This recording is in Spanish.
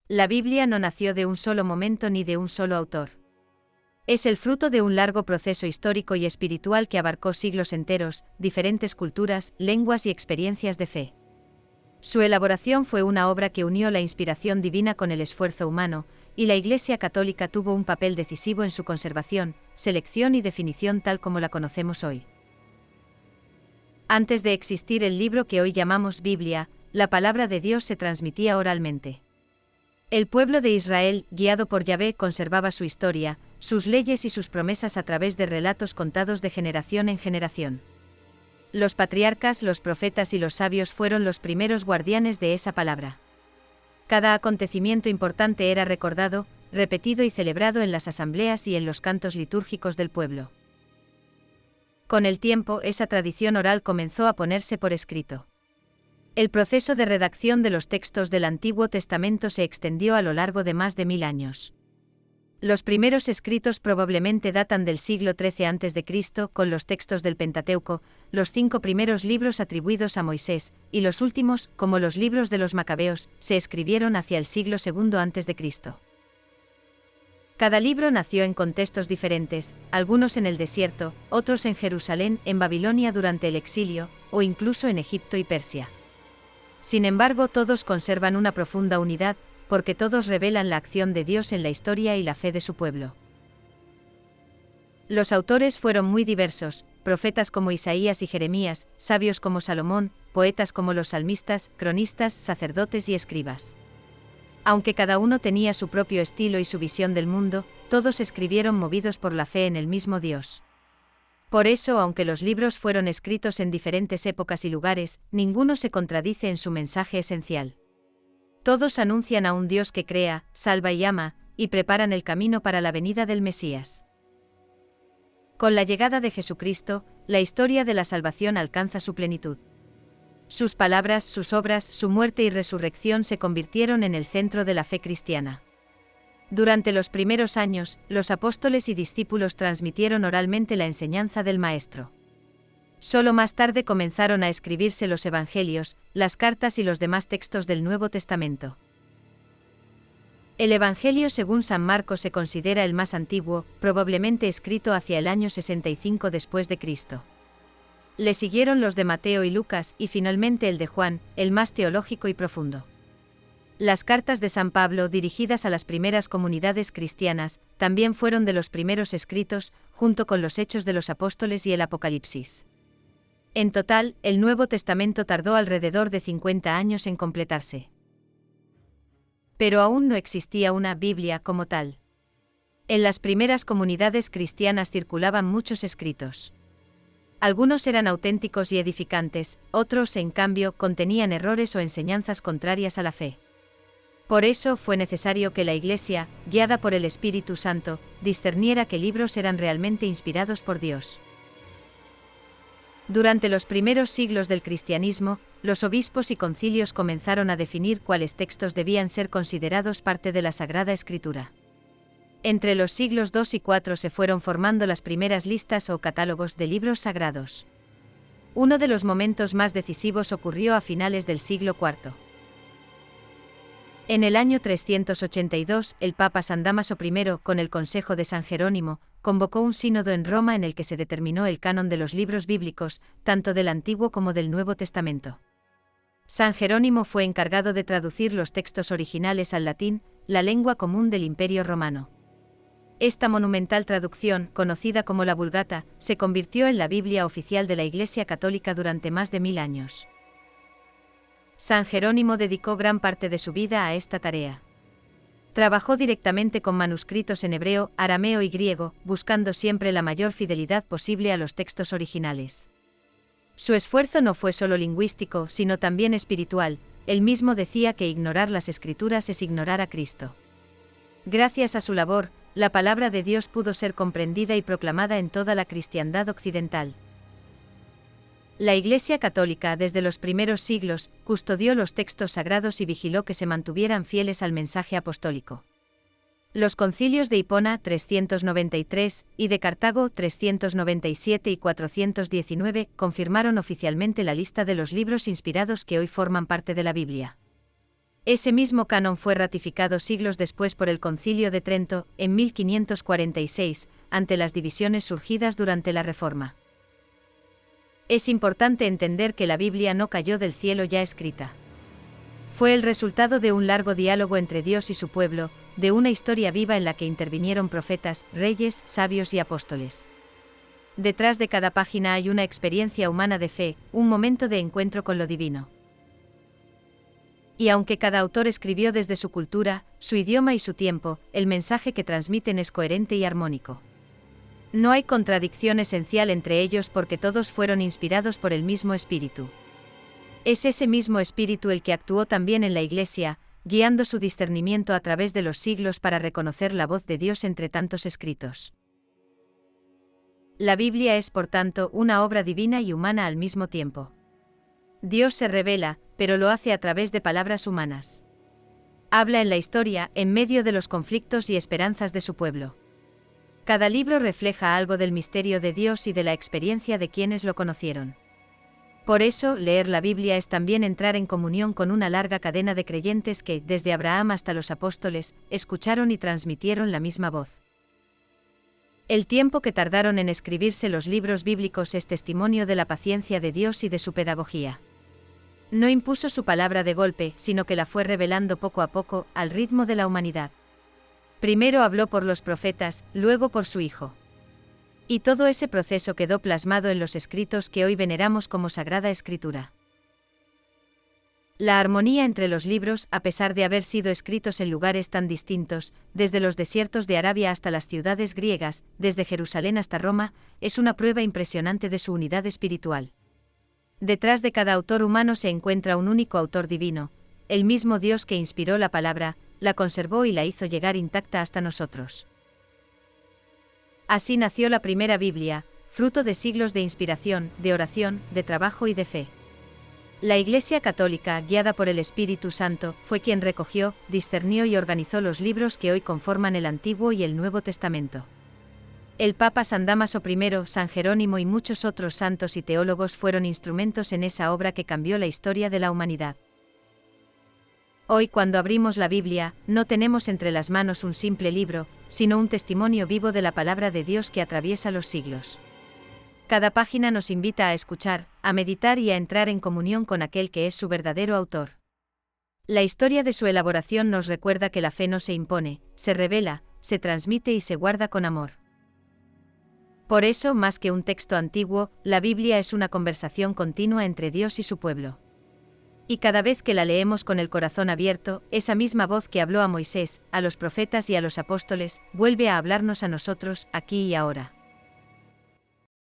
La Biblia no nació de un solo momento ni de un solo autor. Es el fruto de un largo proceso histórico y espiritual que abarcó siglos enteros, diferentes culturas, lenguas y experiencias de fe. Su elaboración fue una obra que unió la inspiración divina con el esfuerzo humano, y la Iglesia Católica tuvo un papel decisivo en su conservación, selección y definición tal como la conocemos hoy. Antes de existir el libro que hoy llamamos Biblia, la palabra de Dios se transmitía oralmente. El pueblo de Israel, guiado por Yahvé, conservaba su historia, sus leyes y sus promesas a través de relatos contados de generación en generación. Los patriarcas, los profetas y los sabios fueron los primeros guardianes de esa palabra. Cada acontecimiento importante era recordado, repetido y celebrado en las asambleas y en los cantos litúrgicos del pueblo. Con el tiempo, esa tradición oral comenzó a ponerse por escrito. El proceso de redacción de los textos del Antiguo Testamento se extendió a lo largo de más de 1000 años. Los primeros escritos probablemente datan del siglo XIII a.C., con los textos del Pentateuco, los 5 primeros libros atribuidos a Moisés, y los últimos, como los libros de los Macabeos, se escribieron hacia el siglo II a.C. Cada libro nació en contextos diferentes, algunos en el desierto, otros en Jerusalén, en Babilonia durante el exilio, o incluso en Egipto y Persia. Sin embargo, todos conservan una profunda unidad, porque todos revelan la acción de Dios en la historia y la fe de su pueblo. Los autores fueron muy diversos, profetas como Isaías y Jeremías, sabios como Salomón, poetas como los salmistas, cronistas, sacerdotes y escribas. Aunque cada uno tenía su propio estilo y su visión del mundo, todos escribieron movidos por la fe en el mismo Dios. Por eso, aunque los libros fueron escritos en diferentes épocas y lugares, ninguno se contradice en su mensaje esencial. Todos anuncian a un Dios que crea, salva y ama, y preparan el camino para la venida del Mesías. Con la llegada de Jesucristo, la historia de la salvación alcanza su plenitud. Sus palabras, sus obras, su muerte y resurrección se convirtieron en el centro de la fe cristiana. Durante los primeros años, los apóstoles y discípulos transmitieron oralmente la enseñanza del Maestro. Solo más tarde comenzaron a escribirse los evangelios, las cartas y los demás textos del Nuevo Testamento. El Evangelio según San Marcos se considera el más antiguo, probablemente escrito hacia el año 65 después de Cristo. Le siguieron los de Mateo y Lucas y finalmente el de Juan, el más teológico y profundo. Las cartas de San Pablo, dirigidas a las primeras comunidades cristianas, también fueron de los primeros escritos, junto con los Hechos de los Apóstoles y el Apocalipsis. En total, el Nuevo Testamento tardó alrededor de 50 años en completarse. Pero aún no existía una Biblia como tal. En las primeras comunidades cristianas circulaban muchos escritos. Algunos eran auténticos y edificantes, otros, en cambio, contenían errores o enseñanzas contrarias a la fe. Por eso fue necesario que la Iglesia, guiada por el Espíritu Santo, discerniera qué libros eran realmente inspirados por Dios. Durante los primeros siglos del cristianismo, los obispos y concilios comenzaron a definir cuáles textos debían ser considerados parte de la Sagrada Escritura. Entre los siglos II y IV se fueron formando las primeras listas o catálogos de libros sagrados. Uno de los momentos más decisivos ocurrió a finales del siglo IV. En el año 382, el Papa San Dámaso I, con el consejo de San Jerónimo, convocó un sínodo en Roma en el que se determinó el canon de los libros bíblicos, tanto del Antiguo como del Nuevo Testamento. San Jerónimo fue encargado de traducir los textos originales al latín, la lengua común del Imperio Romano. Esta monumental traducción, conocida como la Vulgata, se convirtió en la Biblia oficial de la Iglesia Católica durante más de 1000 años. San Jerónimo dedicó gran parte de su vida a esta tarea. Trabajó directamente con manuscritos en hebreo, arameo y griego, buscando siempre la mayor fidelidad posible a los textos originales. Su esfuerzo no fue solo lingüístico, sino también espiritual. Él mismo decía que ignorar las Escrituras es ignorar a Cristo. Gracias a su labor, la palabra de Dios pudo ser comprendida y proclamada en toda la cristiandad occidental. La Iglesia Católica, desde los primeros siglos, custodió los textos sagrados y vigiló que se mantuvieran fieles al mensaje apostólico. Los concilios de Hipona 393 y de Cartago 397 y 419 confirmaron oficialmente la lista de los libros inspirados que hoy forman parte de la Biblia. Ese mismo canon fue ratificado siglos después por el Concilio de Trento, en 1546, ante las divisiones surgidas durante la Reforma. Es importante entender que la Biblia no cayó del cielo ya escrita. Fue el resultado de un largo diálogo entre Dios y su pueblo, de una historia viva en la que intervinieron profetas, reyes, sabios y apóstoles. Detrás de cada página hay una experiencia humana de fe, un momento de encuentro con lo divino. Y aunque cada autor escribió desde su cultura, su idioma y su tiempo, el mensaje que transmiten es coherente y armónico. No hay contradicción esencial entre ellos porque todos fueron inspirados por el mismo Espíritu. Es ese mismo Espíritu el que actuó también en la Iglesia, guiando su discernimiento a través de los siglos para reconocer la voz de Dios entre tantos escritos. La Biblia es, por tanto, una obra divina y humana al mismo tiempo. Dios se revela, pero lo hace a través de palabras humanas. Habla en la historia, en medio de los conflictos y esperanzas de su pueblo. Cada libro refleja algo del misterio de Dios y de la experiencia de quienes lo conocieron. Por eso, leer la Biblia es también entrar en comunión con una larga cadena de creyentes que, desde Abraham hasta los apóstoles, escucharon y transmitieron la misma voz. El tiempo que tardaron en escribirse los libros bíblicos es testimonio de la paciencia de Dios y de su pedagogía. No impuso su palabra de golpe, sino que la fue revelando poco a poco, al ritmo de la humanidad. Primero habló por los profetas, luego por su Hijo. Y todo ese proceso quedó plasmado en los escritos que hoy veneramos como Sagrada Escritura. La armonía entre los libros, a pesar de haber sido escritos en lugares tan distintos, desde los desiertos de Arabia hasta las ciudades griegas, desde Jerusalén hasta Roma, es una prueba impresionante de su unidad espiritual. Detrás de cada autor humano se encuentra un único autor divino, el mismo Dios que inspiró la palabra, la conservó y la hizo llegar intacta hasta nosotros. Así nació la primera Biblia, fruto de siglos de inspiración, de oración, de trabajo y de fe. La Iglesia Católica, guiada por el Espíritu Santo, fue quien recogió, discernió y organizó los libros que hoy conforman el Antiguo y el Nuevo Testamento. El Papa San Dámaso I, San Jerónimo y muchos otros santos y teólogos fueron instrumentos en esa obra que cambió la historia de la humanidad. Hoy, cuando abrimos la Biblia, no tenemos entre las manos un simple libro, sino un testimonio vivo de la palabra de Dios que atraviesa los siglos. Cada página nos invita a escuchar, a meditar y a entrar en comunión con aquel que es su verdadero autor. La historia de su elaboración nos recuerda que la fe no se impone, se revela, se transmite y se guarda con amor. Por eso, más que un texto antiguo, la Biblia es una conversación continua entre Dios y su pueblo. Y cada vez que la leemos con el corazón abierto, esa misma voz que habló a Moisés, a los profetas y a los apóstoles, vuelve a hablarnos a nosotros, aquí y ahora.